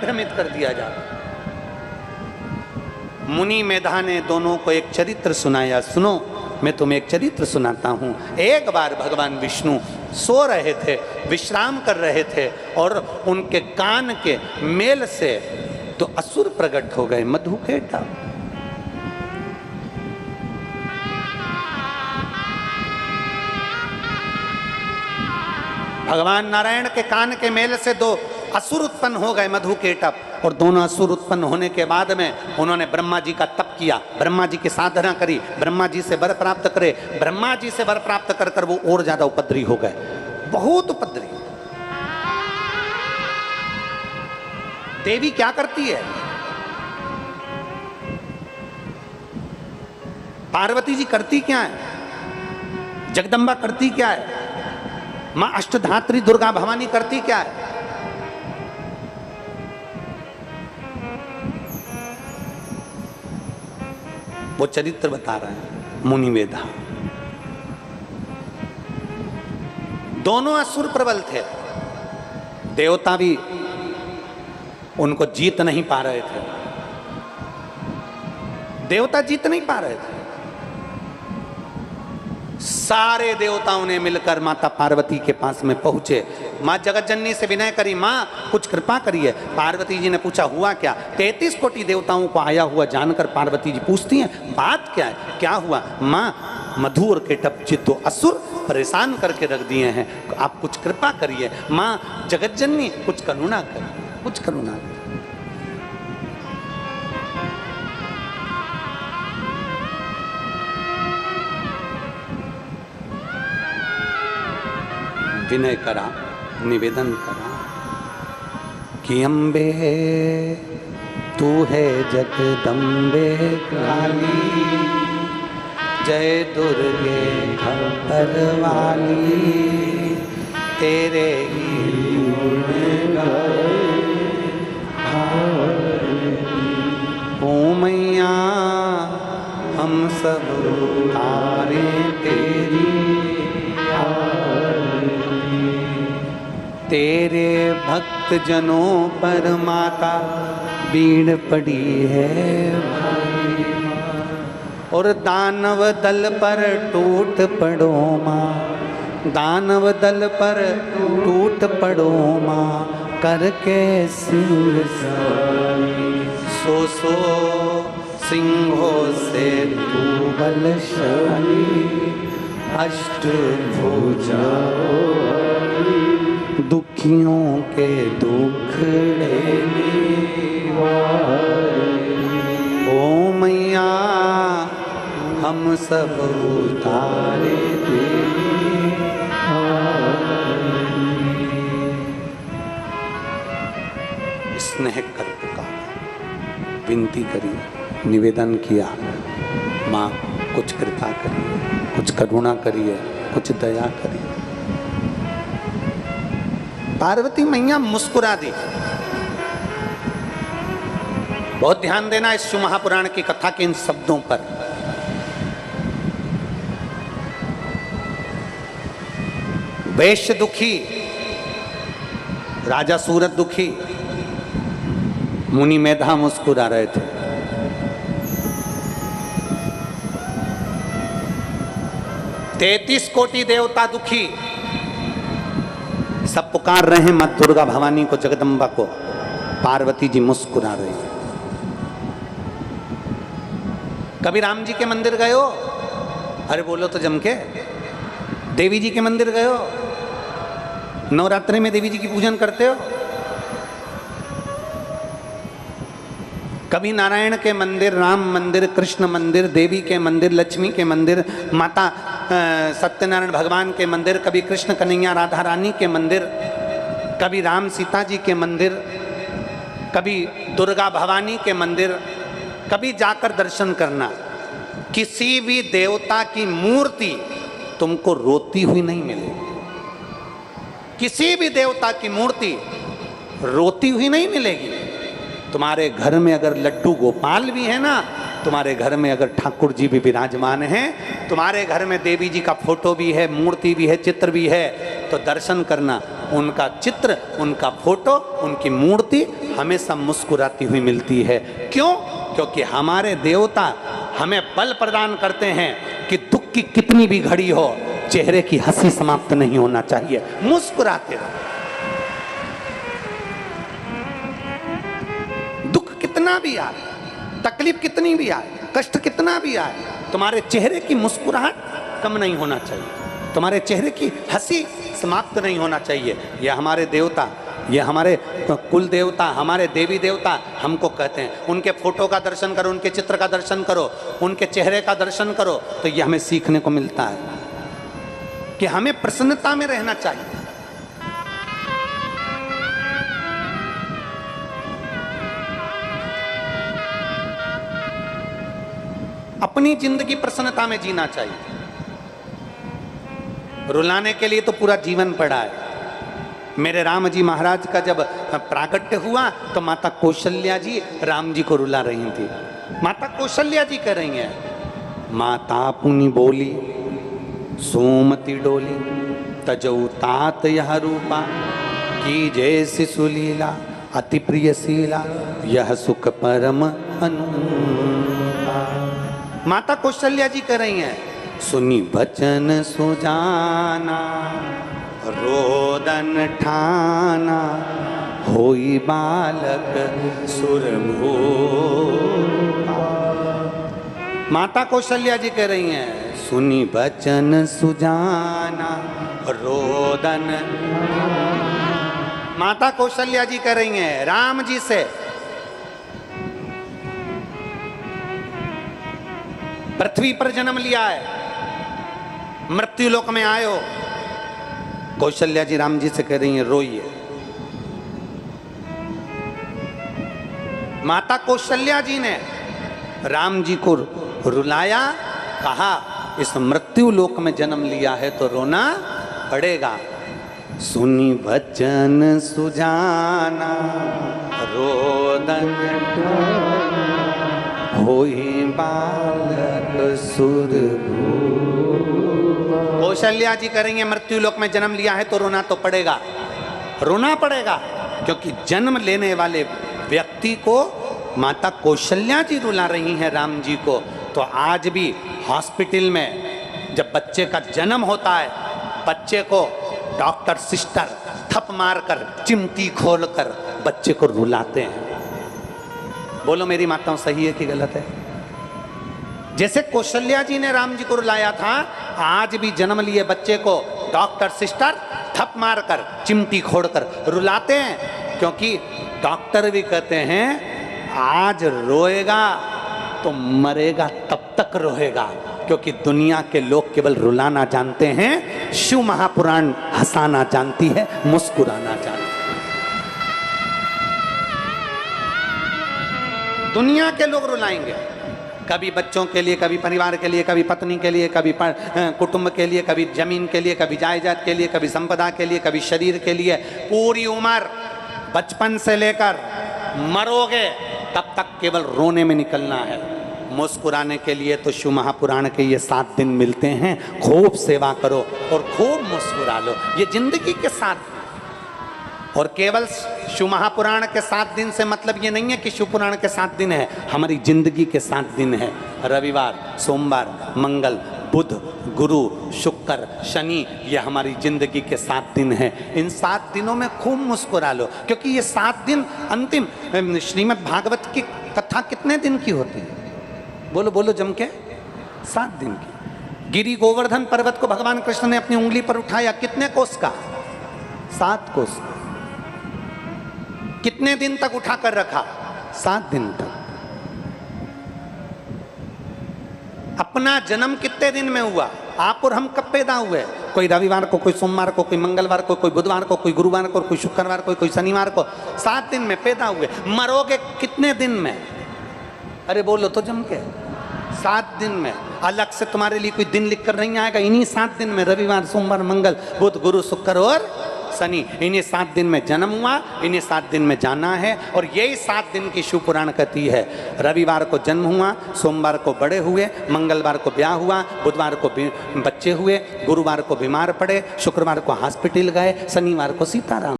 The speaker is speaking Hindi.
भ्रमित कर दिया जाता। मुनि मेधा ने दोनों को एक चरित्र सुनाया। सुनो, मैं तुम्हें एक चरित्र सुनाता हूं। एक बार भगवान विष्णु सो रहे थे, विश्राम कर रहे थे, और उनके कान के मेल से तो असुर प्रकट हो गए, मधुकेटा। भगवान नारायण के कान के मेल से दो असुर उत्पन्न हो गए, मधुकेटप। और दोनों असुर उत्पन्न होने के बाद में उन्होंने ब्रह्मा जी का तप किया, ब्रह्मा जी की साधना करी, ब्रह्मा जी से वर प्राप्त करे। ब्रह्मा जी से वर प्राप्त कर कर वो और ज्यादा उपद्रवी हो गए, बहुत उपद्रवी। देवी क्या करती है? पार्वती जी करती क्या है? जगदम्बा करती क्या है? मां अष्टधात्री दुर्गा भवानी करती क्या है? वो चरित्र बता रहे हैं मुनि वेदा। दोनों असुर प्रबल थे, देवता भी उनको जीत नहीं पा रहे थे, देवता जीत नहीं पा रहे थे। सारे देवताओं ने मिलकर माता पार्वती के पास में पहुंचे। मां जगतजननी से विनय करी, मां कुछ कृपा करिए। पार्वती जी ने पूछा हुआ क्या? 33 कोटि देवताओं को आया हुआ जानकर पार्वती जी पूछती हैं बात क्या है, क्या हुआ? मां मधु और केटप जी तो असुर परेशान करके रख दिए हैं, आप कुछ कृपा करिए। मां जगतजननी कुछ करुणा करिए, कुछ करुणा करिए। विनय करा, निवेदन करा कि अम्बे तू है जगदम्बे काली, जय दुर्गे खप्पर वाली, तेरे ही ओ मैया हम सब तारे तेरी, तेरे भक्त जनों पर माता बीड़ पड़ी है भाई, और दानव दल पर टूट पड़ो माँ, दानव दल पर टूट पड़ो माँ, करके सिंह सो सिंहों से तू बलशाली, अष्टभुजा दुखियों के दुख ओ मैया हम सब उतारे दे। स्नेह कर पुकार, विनती करी, निवेदन किया, माँ कुछ कृपा करिए, कुछ करुणा करिए, कुछ दया करिए। पार्वती मैया मुस्कुरा दी। बहुत ध्यान देना इस शिव महापुराण की कथा के इन शब्दों पर। वैश्य दुखी, राजा सूरत दुखी, मुनि मेधा मुस्कुरा रहे थे। तैतीस कोटि देवता दुखी, सब पुकार रहे हैं मां दुर्गा भवानी को, जगदम्बा को। पार्वती जी मुस्कुरा रही हैं। कभी राम जी के मंदिर गए हो? अरे बोलो तो जम के। देवी जी के मंदिर गए हो? नवरात्रि में देवी जी की पूजन करते हो? कभी नारायण के मंदिर, राम मंदिर, कृष्ण मंदिर, देवी के मंदिर, लक्ष्मी के मंदिर, माता सत्यनारायण भगवान के मंदिर, कभी कृष्ण कन्हैया राधा रानी के मंदिर, कभी राम सीता जी के मंदिर, कभी दुर्गा भवानी के मंदिर, कभी जाकर दर्शन करना। किसी भी देवता की मूर्ति तुमको रोती हुई नहीं मिलेगी। किसी भी देवता की मूर्ति रोती हुई नहीं मिलेगी। तुम्हारे घर में अगर लड्डू गोपाल भी है ना, तुम्हारे घर में अगर ठाकुर जी भी विराजमान हैं, तुम्हारे घर में देवी जी का फोटो भी है, मूर्ति भी है, चित्र भी है, तो दर्शन करना उनका चित्र, उनका फोटो, उनकी मूर्ति हमेशा मुस्कुराती हुई मिलती है। क्यों? क्योंकि हमारे देवता हमें बल प्रदान करते हैं कि दुख की कितनी भी घड़ी हो, चेहरे की हंसी समाप्त नहीं होना चाहिए, मुस्कुराते रहो। दुख कितना भी आए, तकलीफ कितनी भी आए, कष्ट कितना भी आए, तुम्हारे चेहरे की मुस्कुराहट कम नहीं होना चाहिए, तुम्हारे चेहरे की हंसी समाप्त नहीं होना चाहिए। यह हमारे देवता, ये हमारे कुल देवता, हमारे देवी देवता हमको कहते हैं। उनके फोटो का दर्शन करो, उनके चित्र का दर्शन करो, उनके चेहरे का दर्शन करो, तो ये हमें सीखने को मिलता है कि हमें प्रसन्नता में रहना चाहिए। अपनी जिंदगी प्रसन्नता में जीना चाहिए। रुलाने के लिए तो पूरा जीवन पड़ा है। मेरे राम जी महाराज का जब प्राकट्य हुआ तो माता कौशल्या जी राम जी को रुला रही थी। माता कौशल्या जी कह रही हैं, माता पुनि बोली सोमति डोली, तजऊ तात यह रूपा, की जैसी सुलीला, अति प्रियशीला, यह सुख परम अनुपा। माता कौशल्या जी कह रही हैं, सुनी बचन सुजाना, रोदन ठाना, होई बालक सुरभूपा। माता कौशल्या जी कह रही हैं, सुनी बचन सुजाना, रोदन। माता कौशल्या जी कह रही हैं राम जी से, पृथ्वी पर जन्म लिया है, मृत्यु लोक में आए हो। कौशल्या जी राम जी से कह रही हैं रोइए। माता कौशल्या जी ने राम जी को रुलाया, कहा इस मृत्यु लोक में जन्म लिया है तो रोना पड़ेगा। सुनी बचन सुजाना, रोदन होई बालक सुरभूपा। कौशल्या जी कह रही हैं मृत्यु लोक में जन्म लिया है तो रोना तो पड़ेगा, रोना पड़ेगा, क्योंकि जन्म लेने वाले व्यक्ति को माता कौशल्या जी रुला रही हैं राम जी को। तो आज भी हॉस्पिटल में जब बच्चे का जन्म होता है, बच्चे को डॉक्टर सिस्टर थप मारकर चिमटी खोलकर बच्चे को रुलाते हैं। बोलो मेरी माताओं सही है कि गलत है? जैसे कौशल्या जी ने राम जी को रुलाया था, आज भी जन्म लिए बच्चे को डॉक्टर सिस्टर थप मारकर चिमटी खोड़कर रुलाते हैं। क्योंकि डॉक्टर भी कहते हैं आज रोएगा तो मरेगा तब तक रोएगा, क्योंकि दुनिया के लोग केवल रुलाना जानते हैं, शिव महापुराण हंसाना जानती है, मुस्कुराना जानती है। दुनिया के लोग रुलाएंगे, कभी बच्चों के लिए, कभी परिवार के लिए, कभी पत्नी के लिए, कभी कुटुंब के लिए, कभी जमीन के लिए, कभी जायदाद के लिए, कभी संपदा के लिए, कभी शरीर के लिए। पूरी उम्र बचपन से लेकर मरोगे तब तक केवल रोने में निकलना है। मुस्कुराने के लिए तो शिव महापुराण के ये 7 दिन मिलते हैं। खूब सेवा करो और खूब मुस्कुरा लो, ये जिंदगी के 7। और केवल शिव महापुराण के 7 दिन से मतलब ये नहीं है कि शिव पुराण के 7 दिन है, हमारी जिंदगी के 7 दिन है। रविवार, सोमवार, मंगल, बुध, गुरु, शुक्र, शनि, ये हमारी जिंदगी के 7 दिन हैं। इन 7 दिनों में खूब मुस्कुरा लो, क्योंकि ये 7 दिन अंतिम। श्रीमद् भागवत की कथा कितने दिन की होती है? बोलो बोलो जम के, 7 दिन की। गिरि गोवर्धन पर्वत को भगवान कृष्ण ने अपनी उंगली पर उठाया, कितने कोस का? 7 कोस। कितने दिन तक उठाकर रखा? 7 दिन तक। अपना जन्म कितने दिन में हुआ? आप और हम कब पैदा हुए? कोई रविवार को, कोई सोमवार को, कोई मंगलवार को, कोई बुधवार को, कोई गुरुवार को, कोई शुक्रवार को, कोई शनिवार को। 7 दिन में पैदा हुए। मरोगे कितने दिन में? अरे बोलो तो जम के, 7 दिन में। अलग से तुम्हारे लिए कोई दिन लिख कर नहीं आएगा, इन्हीं 7 दिन में, रविवार, सोमवार, मंगल, बुध, गुरु, शुक्र और शनि, इन्हें 7 दिन में जन्म हुआ, इन्हें 7 दिन में जाना है। और यही 7 दिन की शिव पुराण कहती है। रविवार को जन्म हुआ, सोमवार को बड़े हुए, मंगलवार को ब्याह हुआ, बुधवार को बच्चे हुए, गुरुवार को बीमार पड़े, शुक्रवार को हॉस्पिटल गए, शनिवार को सीताराम।